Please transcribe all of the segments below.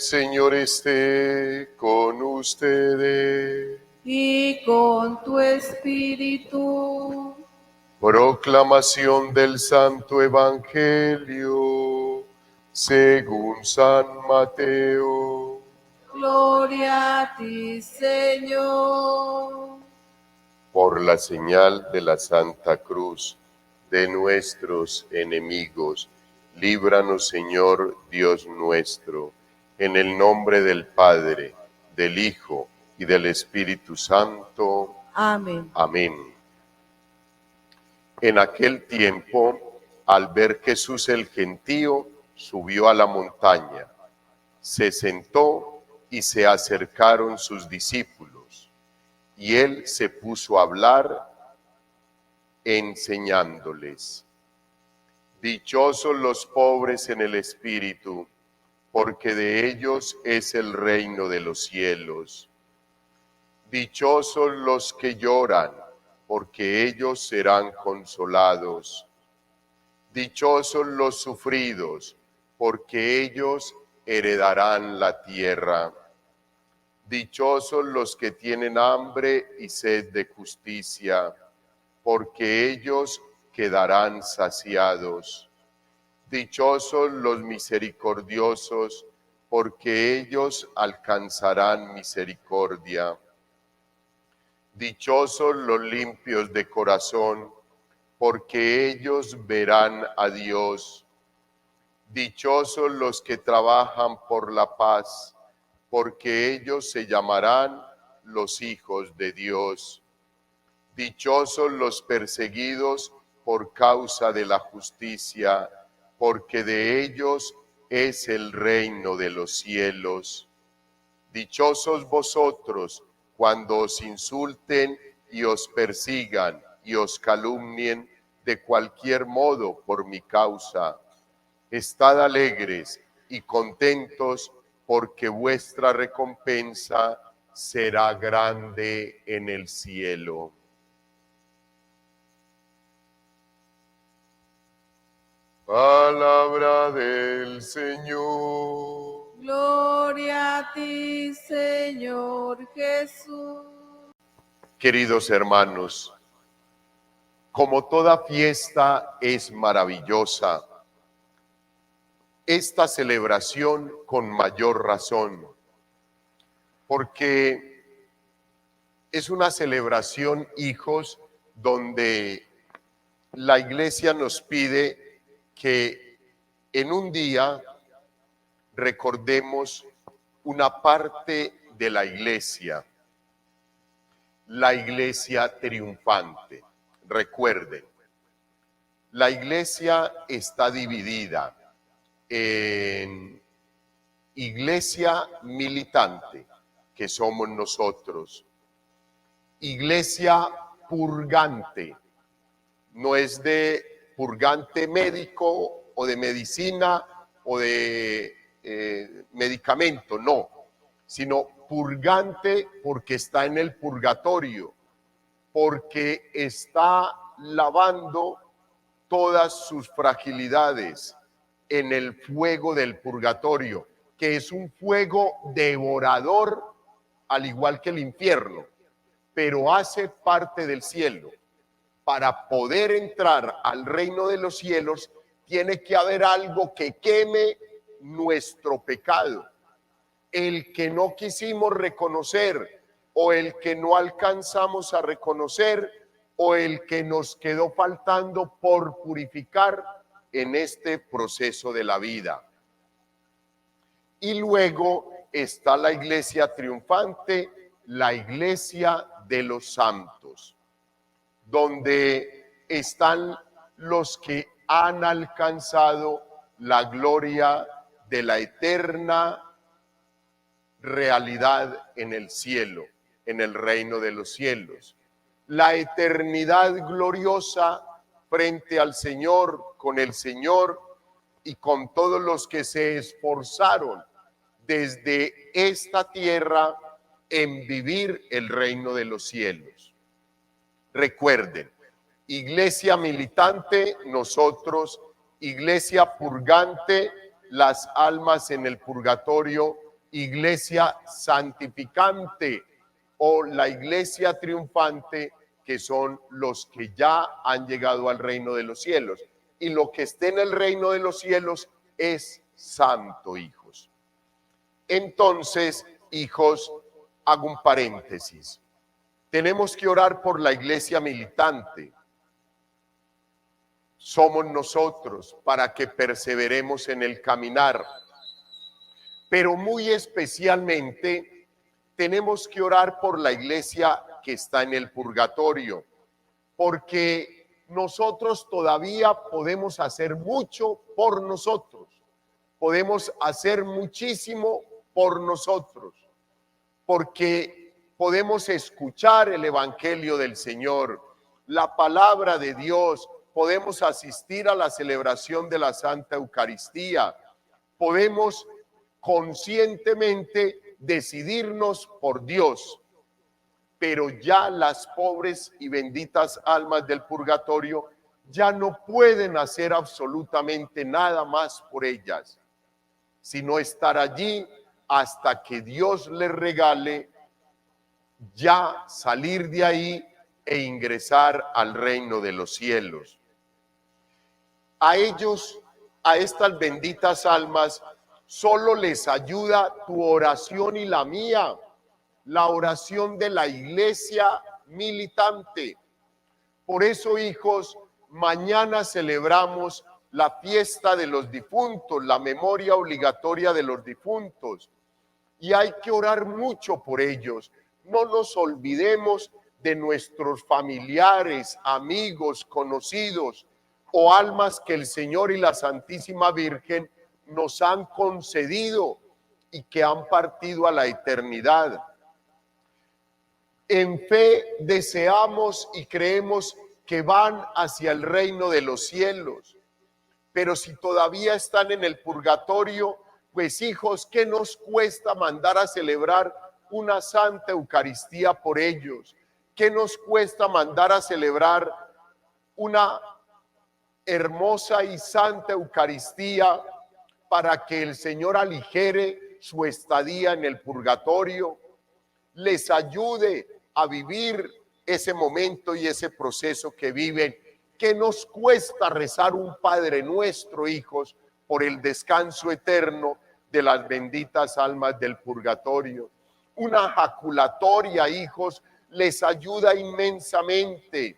Señor esté con ustedes. Y con tu espíritu. Proclamación del Santo Evangelio según San Mateo. Gloria a ti, Señor. Por la señal de la Santa Cruz de nuestros enemigos, líbranos, Señor Dios nuestro, en el nombre del Padre, del Hijo y del Espíritu Santo. Amén. Amén. En aquel tiempo, al ver Jesús el gentío, subió a la montaña, se sentó y se acercaron sus discípulos, y él se puso a hablar enseñándoles. Dichosos los pobres en el espíritu, porque de ellos es el reino de los cielos. Dichosos los que lloran, porque ellos serán consolados. Dichosos los sufridos, porque ellos heredarán la tierra. Dichosos los que tienen hambre y sed de justicia, porque ellos quedarán saciados. Dichosos los misericordiosos, porque ellos alcanzarán misericordia. Dichosos los limpios de corazón, porque ellos verán a Dios. Dichosos los que trabajan por la paz, porque ellos se llamarán los hijos de Dios. Dichosos los perseguidos por causa de la justicia, porque de ellos es el reino de los cielos. Dichosos vosotros cuando os insulten y os persigan y os calumnien de cualquier modo por mi causa. Estad alegres y contentos, porque vuestra recompensa será grande en el cielo. Palabra del Señor. Gloria a ti, Señor Jesús. Queridos hermanos, como toda fiesta es maravillosa, esta celebración con mayor razón, porque es una celebración, hijos, donde la Iglesia nos pide que en un día recordemos una parte de la Iglesia triunfante. Recuerden, la Iglesia está dividida en iglesia militante, que somos nosotros, iglesia purgante, no es de purgante médico o de medicina o de medicamento, no, sino purgante porque está en el purgatorio, porque está lavando todas sus fragilidades en el fuego del purgatorio, que es un fuego devorador, al igual que el infierno, pero hace parte del cielo. Para poder entrar al reino de los cielos, tiene que haber algo que queme nuestro pecado, el que no quisimos reconocer, o el que no alcanzamos a reconocer, o el que nos quedó faltando por purificar en este proceso de la vida. Y luego está la iglesia triunfante, la iglesia de los santos, donde están los que han alcanzado la gloria de la eterna realidad en el cielo, en el reino de los cielos. La eternidad gloriosa frente al Señor, con el Señor y con todos los que se esforzaron desde esta tierra en vivir el reino de los cielos. Recuerden, iglesia militante, nosotros, iglesia purgante, las almas en el purgatorio, iglesia santificante o la iglesia triunfante, que son los que ya han llegado al reino de los cielos. Y lo que esté en el reino de los cielos es santo, hijos. Entonces, hijos, hago un paréntesis. Tenemos que orar por la iglesia militante. Somos nosotros para que perseveremos en el caminar. Pero muy especialmente tenemos que orar por la iglesia que está en el purgatorio, porque nosotros todavía podemos hacer mucho por nosotros, podemos hacer muchísimo por nosotros, porque podemos escuchar el evangelio del Señor, la palabra de Dios, podemos asistir a la celebración de la Santa Eucaristía, podemos conscientemente decidirnos por Dios, pero ya las pobres y benditas almas del purgatorio ya no pueden hacer absolutamente nada más por ellas, sino estar allí hasta que Dios les regale ya salir de ahí e ingresar al reino de los cielos. A ellos, a estas benditas almas, solo les ayuda tu oración y la mía, la oración de la iglesia militante. Por eso, hijos, mañana celebramos la fiesta de los difuntos, la memoria obligatoria de los difuntos. Y hay que orar mucho por ellos. No nos olvidemos de nuestros familiares, amigos, conocidos o almas que el Señor y la Santísima Virgen nos han concedido y que han partido a la eternidad. En fe deseamos y creemos que van hacia el reino de los cielos, pero si todavía están en el purgatorio, pues hijos, ¿qué nos cuesta mandar a celebrar una Santa Eucaristía por ellos? ¿Qué nos cuesta mandar a celebrar una hermosa y santa Eucaristía para que el Señor aligere su estadía en el purgatorio, les ayude a vivir ese momento y ese proceso que viven? ¿Qué nos cuesta rezar un Padre Nuestro, hijos, por el descanso eterno de las benditas almas del purgatorio? Una jaculatoria, hijos, les ayuda inmensamente.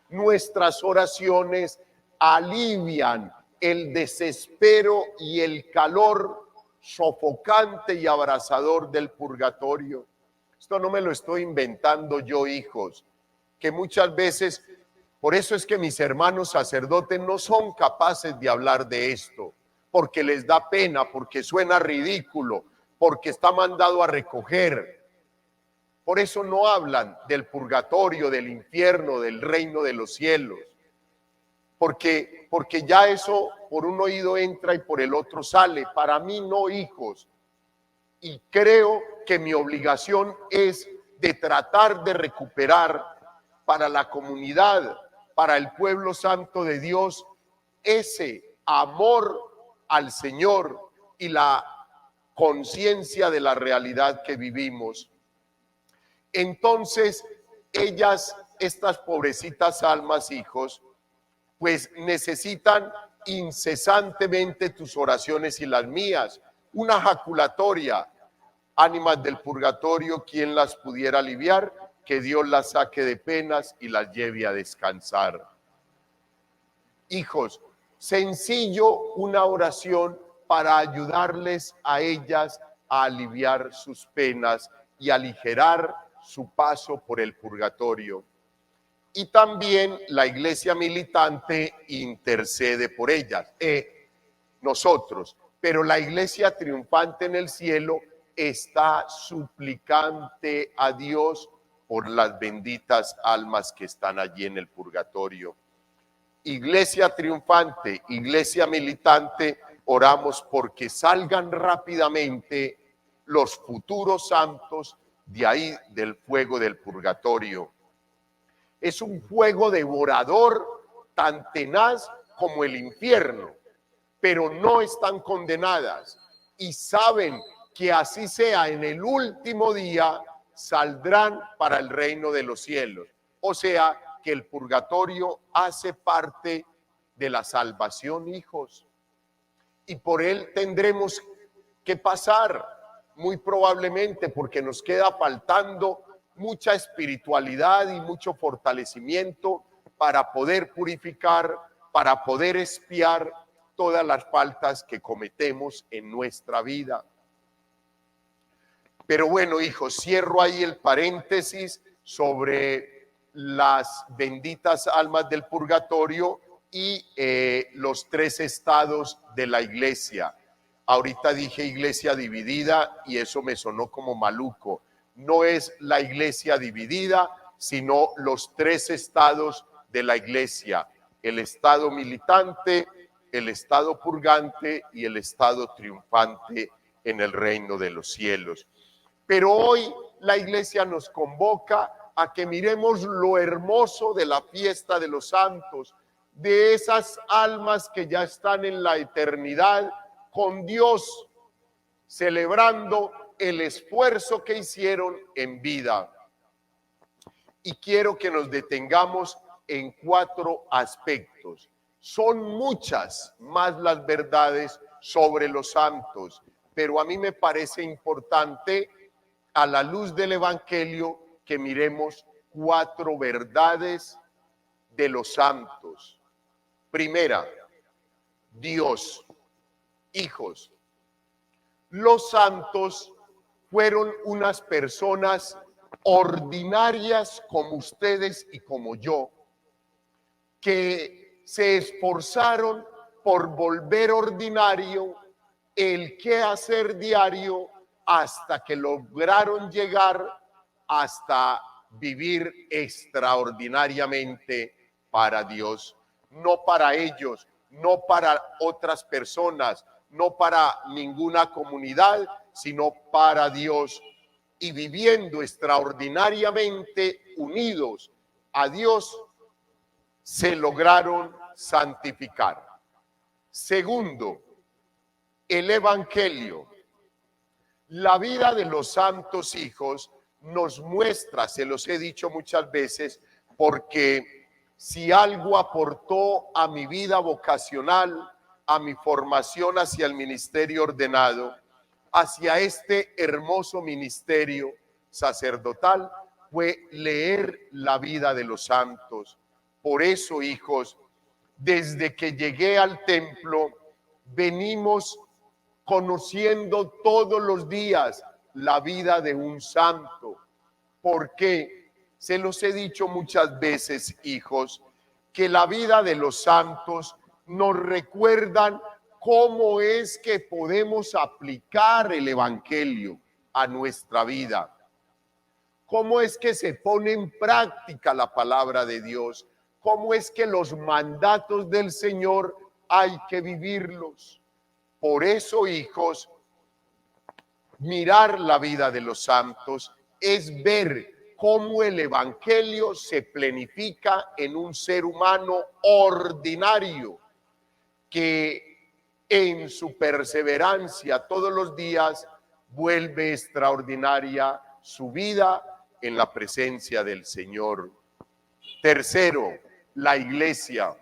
Nuestras oraciones alivian el desespero y el calor sofocante y abrasador del purgatorio. Esto no me lo estoy inventando yo, hijos, que muchas veces, por eso es que mis hermanos sacerdotes no son capaces de hablar de esto, porque les da pena, porque suena ridículo, porque está mandado a recoger. Por eso no hablan del purgatorio, del infierno, del reino de los cielos, porque ya eso por un oído entra y por el otro sale. Para mí no, hijos, y creo que mi obligación es de tratar de recuperar para la comunidad, para el pueblo santo de Dios, ese amor al Señor y la conciencia de la realidad que vivimos. Entonces, ellas, estas pobrecitas almas, hijos, pues necesitan incesantemente tus oraciones y las mías. Una jaculatoria, ánimas del purgatorio, ¿quién las pudiera aliviar? Que Dios las saque de penas y las lleve a descansar. Hijos, sencillo, una oración para ayudarles a ellas a aliviar sus penas y aligerar su paso por el purgatorio. Y también la iglesia militante intercede por ellas, nosotros, pero la iglesia triunfante en el cielo está suplicante a Dios por las benditas almas que están allí en el purgatorio. Iglesia triunfante, iglesia militante, oramos porque salgan rápidamente los futuros santos de ahí, del fuego del purgatorio. Es un fuego devorador tan tenaz como el infierno, pero no están condenadas y saben que así sea, en el último día saldrán para el reino de los cielos. O sea, que el purgatorio hace parte de la salvación, hijos. Y por él tendremos que pasar, muy probablemente, porque nos queda faltando mucha espiritualidad y mucho fortalecimiento para poder purificar, para poder expiar todas las faltas que cometemos en nuestra vida. Pero bueno, hijos, cierro ahí el paréntesis sobre las benditas almas del purgatorio y los 3 estados de la iglesia. Ahorita dije iglesia dividida y eso me sonó como maluco. No es la iglesia dividida, sino los 3 estados de la iglesia: el estado militante, el estado purgante y el estado triunfante en el reino de los cielos. Pero hoy la iglesia nos convoca a que miremos lo hermoso de la fiesta de los santos, de esas almas que ya están en la eternidad con Dios, celebrando el esfuerzo que hicieron en vida. Y quiero que nos detengamos en 4 aspectos. Son muchas más las verdades sobre los santos, pero a mí me parece importante, a la luz del Evangelio, que miremos 4 verdades de los santos. Primera, Dios. Hijos, los santos fueron unas personas ordinarias como ustedes y como yo, que se esforzaron por volver ordinario el quehacer diario hasta que lograron llegar hasta vivir extraordinariamente para Dios, no para ellos, no para otras personas, no para ninguna comunidad, sino para Dios, y viviendo extraordinariamente unidos a Dios, se lograron santificar. Segundo, el Evangelio. La vida de los santos hijos nos muestra, se los he dicho muchas veces, porque si algo aportó a mi vida vocacional, a mi formación hacia el ministerio ordenado, hacia este hermoso ministerio sacerdotal, fue leer la vida de los santos. Por eso, hijos, desde que llegué al templo, venimos conociendo todos los días la vida de un santo, porque se los he dicho muchas veces, hijos, que la vida de los santos nos recuerdan cómo es que podemos aplicar el Evangelio a nuestra vida, cómo es que se pone en práctica la palabra de Dios, cómo es que los mandatos del Señor hay que vivirlos. Por eso, hijos, mirar la vida de los santos es ver cómo el Evangelio se plenifica en un ser humano ordinario que en su perseverancia todos los días vuelve extraordinaria su vida en la presencia del Señor. Tercero, la iglesia.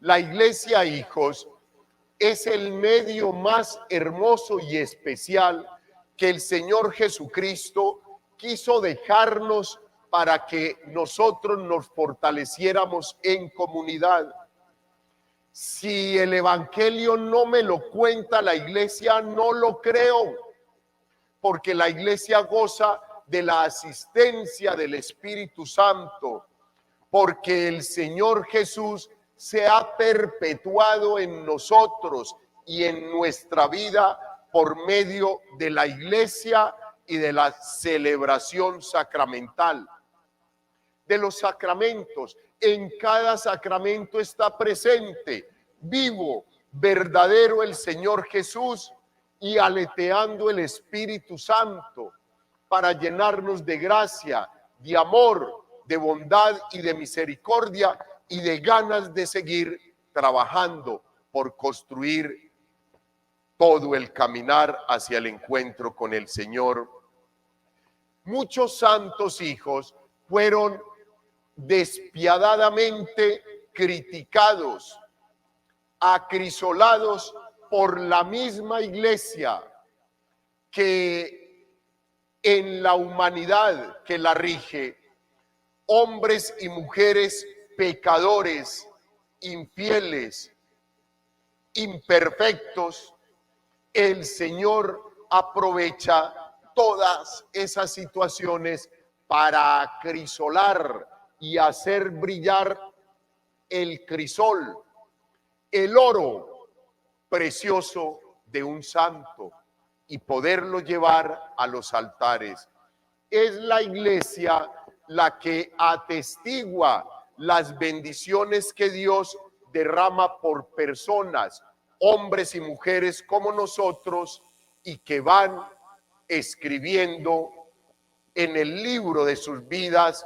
La iglesia, hijos, es el medio más hermoso y especial que el Señor Jesucristo quiso dejarnos para que nosotros nos fortaleciéramos en comunidad. Si el Evangelio no me lo cuenta la iglesia, no lo creo, porque la iglesia goza de la asistencia del Espíritu Santo, porque el Señor Jesús se ha perpetuado en nosotros y en nuestra vida por medio de la iglesia y de la celebración sacramental. De los sacramentos, en cada sacramento está presente, vivo, verdadero el Señor Jesús y aleteando el Espíritu Santo para llenarnos de gracia, de amor, de bondad y de misericordia y de ganas de seguir trabajando por construir todo el caminar hacia el encuentro con el Señor. Muchos santos hijos fueron despiadadamente criticados, acrisolados por la misma iglesia que en la humanidad que la rige, hombres y mujeres pecadores, infieles, imperfectos, el Señor aprovecha todas esas situaciones para acrisolar y hacer brillar el crisol, el oro precioso de un santo, y poderlo llevar a los altares. Es la iglesia la que atestigua las bendiciones que Dios derrama por personas, hombres y mujeres como nosotros, y que van escribiendo en el libro de sus vidas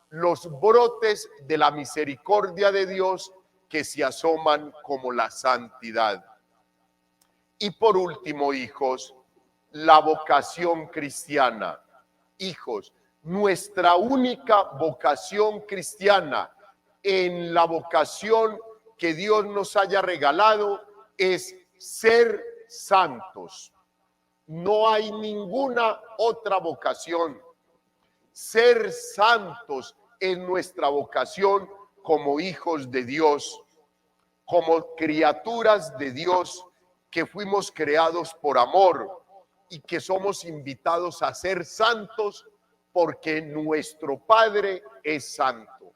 los brotes de la misericordia de Dios que se asoman como la santidad. Y por último, hijos, la vocación cristiana. Hijos, nuestra única vocación cristiana, en la vocación que Dios nos haya regalado, es ser santos. No hay ninguna otra vocación. Ser santos es nuestra vocación como hijos de Dios, como criaturas de Dios que fuimos creados por amor y que somos invitados a ser santos porque nuestro Padre es santo.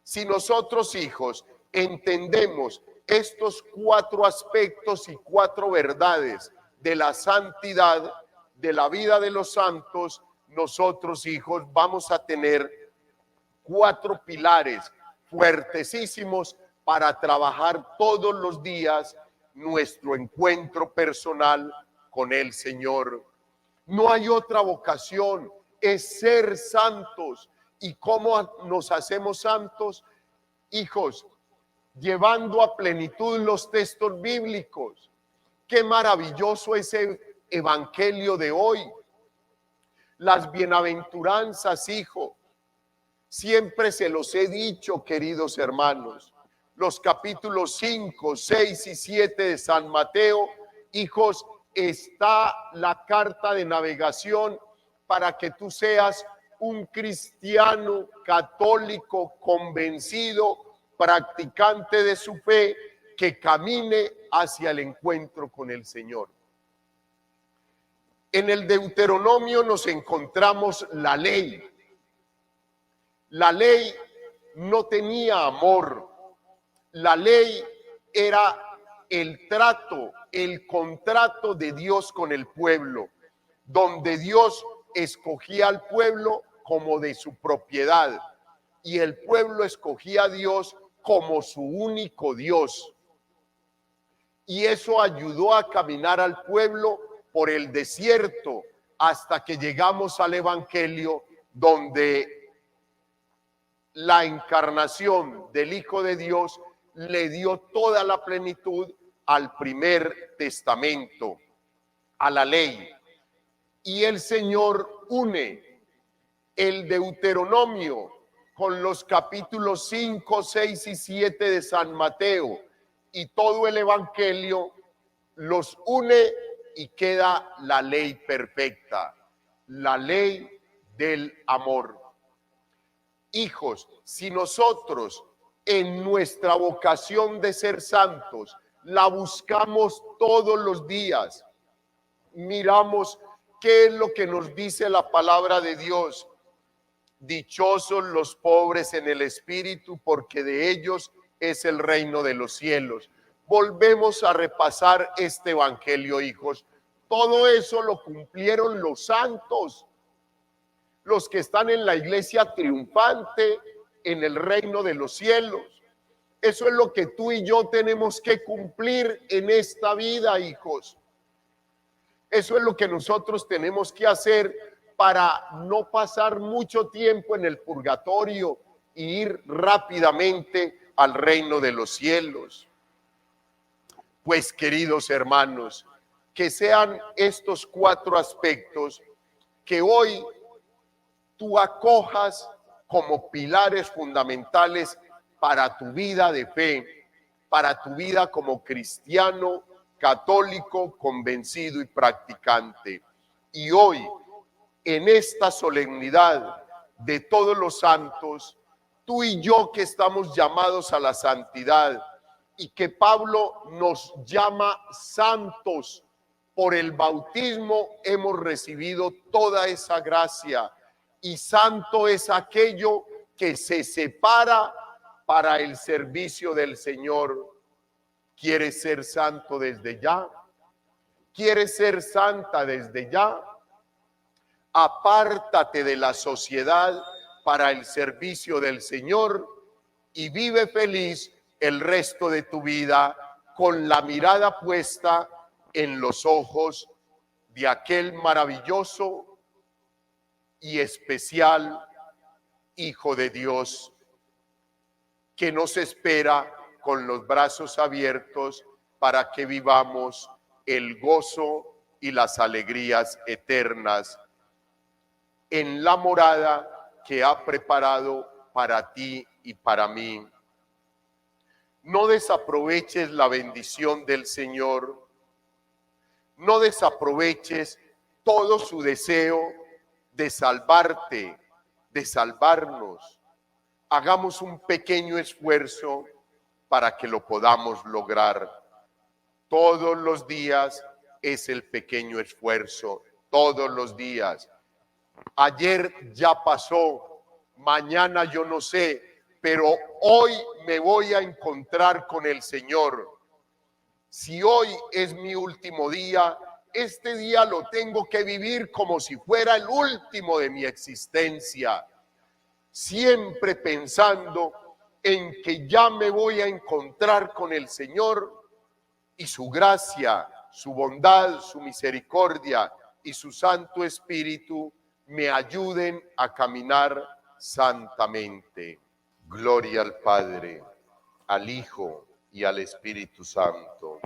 Si nosotros, hijos, entendemos estos 4 aspectos y 4 verdades de la santidad, de la vida de los santos, nosotros, hijos, vamos a tener 4 pilares fuertesísimos para trabajar todos los días nuestro encuentro personal con el Señor. No hay otra vocación, es ser santos. ¿Y cómo nos hacemos santos? Hijos, llevando a plenitud los textos bíblicos. Qué maravilloso ese evangelio de hoy. Las bienaventuranzas, hijo. Siempre se los he dicho, queridos hermanos. Los capítulos 5, 6 y 7 de San Mateo, hijos, está la carta de navegación para que tú seas un cristiano católico convencido, practicante de su fe, que camine hacia el encuentro con el Señor. En el Deuteronomio nos encontramos la ley. La ley no tenía amor. La ley era el trato, el contrato de Dios con el pueblo, donde Dios escogía al pueblo como de su propiedad y el pueblo escogía a Dios como su único Dios. Y eso ayudó a caminar al pueblo por el desierto hasta que llegamos al Evangelio, donde la encarnación del Hijo de Dios le dio toda la plenitud al primer testamento, a la ley. Y el Señor une el Deuteronomio con los capítulos 5, 6 y 7 de San Mateo, y todo el Evangelio los une y queda la ley perfecta, la ley del amor. Hijos, si nosotros en nuestra vocación de ser santos la buscamos todos los días, miramos qué es lo que nos dice la palabra de Dios. Dichosos los pobres en el espíritu, porque de ellos es el reino de los cielos. Volvemos a repasar este evangelio, hijos. Todo eso lo cumplieron los santos, los que están en la iglesia triunfante en el reino de los cielos. Eso es lo que tú y yo tenemos que cumplir en esta vida, hijos. Eso es lo que nosotros tenemos que hacer para no pasar mucho tiempo en el purgatorio e ir rápidamente al reino de los cielos. Pues, queridos hermanos, que sean estos 4 aspectos que hoy tú acojas como pilares fundamentales para tu vida de fe, para tu vida como cristiano, católico, convencido y practicante. Y hoy, en esta solemnidad de todos los santos, tú y yo que estamos llamados a la santidad y que Pablo nos llama santos, por el bautismo hemos recibido toda esa gracia, y santo es aquello que se separa para el servicio del Señor. ¿Quieres ser santo desde ya? ¿Quieres ser santa desde ya? Apártate de la sociedad para el servicio del Señor y vive feliz el resto de tu vida con la mirada puesta en los ojos de aquel maravilloso y especial Hijo de Dios que nos espera con los brazos abiertos para que vivamos el gozo y las alegrías eternas en la morada que ha preparado para ti y para mí. No desaproveches la bendición del Señor, no desaproveches todo su deseo de salvarte, de salvarnos. Hagamos un pequeño esfuerzo para que lo podamos lograr. Todos los días es el pequeño esfuerzo, todos los días. Ayer ya pasó, mañana yo no sé, pero hoy me voy a encontrar con el Señor. Si hoy es mi último día, este día lo tengo que vivir como si fuera el último de mi existencia, siempre pensando en que ya me voy a encontrar con el Señor y su gracia, su bondad, su misericordia y su Santo Espíritu me ayuden a caminar santamente. Gloria al Padre, al Hijo y al Espíritu Santo.